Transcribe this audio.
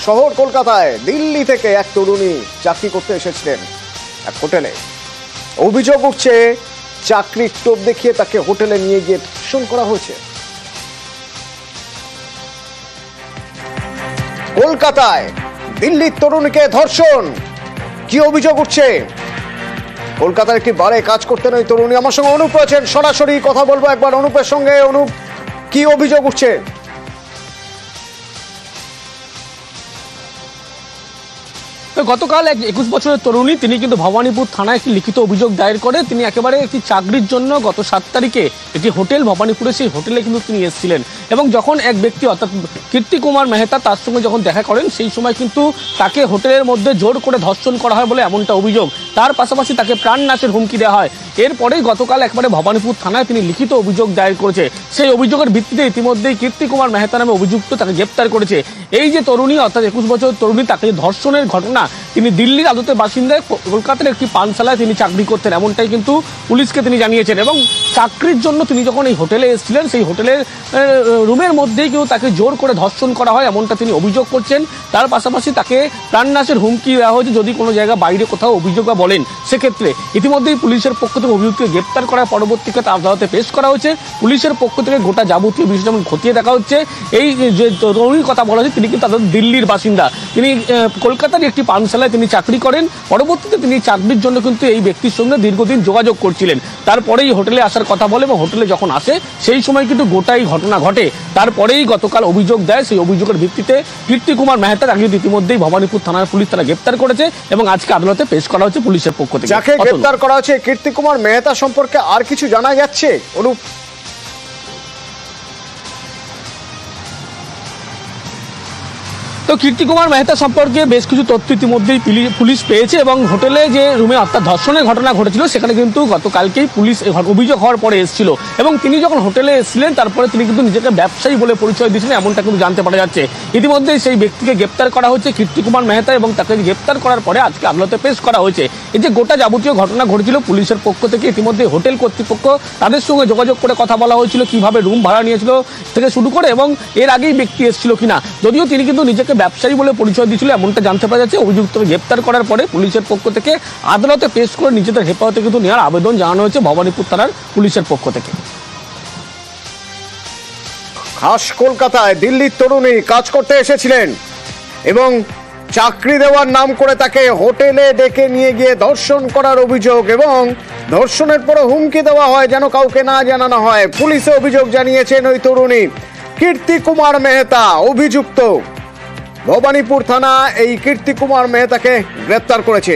শহর কলকাতায় দিল্লি থেকে এক তরুণী চাকরি করতে এসেছিলেন এক হোটেলে। অভিযোগ উঠছে চাকরির টোপ দেখিয়ে তাকে হোটেলে নিয়ে গিয়ে ধর্ষণ করা হয়েছে। কলকাতায় দিল্লির তরুণীকে ধর্ষণ, কি অভিযোগ উঠছে? কলকাতার একটি বারে কাজ করতেন ওই তরুণী। আমার সঙ্গে অনুপ রয়েছেন, সরাসরি কথা বলবো একবার অনুপের সঙ্গে। অনুপ, কি অভিযোগ উঠছে? গতকাল এক 21 বছরের তরুণী তিনি কিন্তু ভবানীপুর থানায় একটি লিখিত অভিযোগ দায়ের করে। তিনি একেবারে একটি চাকরির জন্য গত 7 তারিখে একটি হোটেল ভবানীপুরে, সেই হোটেলে কিন্তু তিনি এসেছিলেন এবং যখন এক ব্যক্তি অর্থাৎ কীর্তি কুমার মেহতা তার সঙ্গে যখন দেখা করেন সেই সময় কিন্তু তাকে হোটেলের মধ্যে জোর করে ধর্ষণ করা হয় বলে এমনটা অভিযোগ। তার পাশাপাশি তাকে প্রাণনাশের হুমকি দেওয়া হয়। এরপরেই গতকাল একবারে ভবানীপুর থানায় তিনি লিখিত অভিযোগ দায়ের করেছে। সেই অভিযোগের ভিত্তিতে ইতিমধ্যেই কীর্তি কুমার মেহতা নামে অভিযুক্ত তাকে গ্রেপ্তার করেছে। এই যে তরুণী অর্থাৎ 21 বছরের তরুণী, তাকে ধর্ষণের ঘটনা, তিনি দিল্লির আদতের বাসিন্দায়, কলকাতার একটি পানশালায় তিনি চাকরি করতেন, এমনটাই কিন্তু পুলিশকে তিনি জানিয়েছেন। এবং চাকরির জন্য তিনি যখন এই হোটেলে এসেছিলেন সেই হোটেলের রুমের মধ্যেই কিন্তু তাকে জোর করে ধর্ষণ করা হয়, এমনটা তিনি অভিযোগ করছেন। তার পাশাপাশি তাকে প্রাণনাশের হুমকি দেওয়া হয়েছে যদি কোনো জায়গা বাইরে কোথাও অভিযোগ বা বলেন সেক্ষেত্রে। ইতিমধ্যেই পুলিশের পক্ষ থেকে অভিযুক্তকে গ্রেপ্তার করার পরবর্তীতে আদালতে পেশ করা হয়েছে। পুলিশের পক্ষ থেকে গোটা যাবতীয় বিষয় যেমন খতিয়ে দেখা হচ্ছে। এই যে তরুণীর কথা বলা হয়েছে তিনি কিন্তু তাদের দিল্লির বাসিন্দা, তিনি কলকাতার একটি পানশালায় তিনি চাকরি করেন। পরবর্তীতে তিনি চাকরির জন্য কিন্তু এই ব্যক্তির সঙ্গে দীর্ঘদিন যোগাযোগ করছিলেন। তারপরেই হোটেলে আসার কথা বলে এবং হোটেলে যখন আসে সেই সময় কিন্তু গোটাই ঘটনা ঘটে। তারপরেই গতকাল অভিযোগ দেয়। সেই অভিযোগের ভিত্তিতে কীর্তি কুমার মেহতার আগে ইতিমধ্যেই ভবানীপুর থানার পুলিশ তারা গ্রেপ্তার করেছে এবং আজকে আদালতে পেশ করা হচ্ছে পুলিশের পক্ষ থেকে। যাকে গ্রেপ্তার করা হয়েছে কীর্তি কুমার মেহতা সম্পর্কে আর কিছু জানা যাচ্ছে অনুপ? তো কীর্তি কুমার মেহতা সম্পর্কে বেশ কিছু তথ্য ইতিমধ্যেই পুলিশ পেয়েছে এবং হোটেলে যে রুমে অর্থাৎ ধর্ষণের ঘটনা ঘটেছিল সেখানে কিন্তু গতকালকেই পুলিশ অভিযোগ হওয়ার পরে এসেছিল এবং তিনি যখন হোটেলে এসেছিলেন তারপরে তিনি কিন্তু নিজেকে ব্যবসায়ী বলে পরিচয় দিয়েছিলেন, এমনটা কিন্তু জানতে পারা যাচ্ছে। ইতিমধ্যেই সেই ব্যক্তিকে গ্রেপ্তার করা হয়েছে কীর্তি কুমার মেহতা এবং তাকে গ্রেপ্তার করার পরে আজকে আদালতে পেশ করা হয়েছে। এই যে গোটা যাবতীয় ঘটনা ঘটেছিল পুলিশের পক্ষ থেকে ইতিমধ্যে হোটেল কর্তৃপক্ষ তাদের সঙ্গে যোগাযোগ করে কথা বলা হয়েছিল, কিভাবে রুম ভাড়া নিয়েছিল থেকে শুরু করে এবং এর আগেই ব্যক্তি এসেছিল কিনা। যদিও তিনি কিন্তু নিজেকে ব্যবসায়ী বলে পরিচয় দিয়েছিল এমনটা জানতে পারা যাচ্ছে। অভিযুক্তকে গ্রেপ্তার করার পরে পুলিশের পক্ষ থেকে আদালতে পেশ করে নিজেদের হেফাজতে কিন্তু নেওয়ার আবেদন জানানো হয়েছে ভবানীপুর থানার পুলিশের পক্ষ থেকে। খাস কলকাতায় দিল্লির তরুণী কাজ করতে এসেছিলেন এবং চাকরি দেওয়ার নাম করে তাকে হোটেলে ডেকে নিয়ে গিয়ে ধর্ষণ করার অভিযোগ এবং ধর্ষণের পরে হুমকি দেওয়া হয় যেন কাউকে না জানানো হয়। পুলিশে অভিযোগ জানিয়েছেন ওই তরুণী কীর্তি কুমার মেহতা অভিযুক্ত। ভবানীপুর থানা এই কীর্তি কুমার মেহতাকে গ্রেপ্তার করেছে।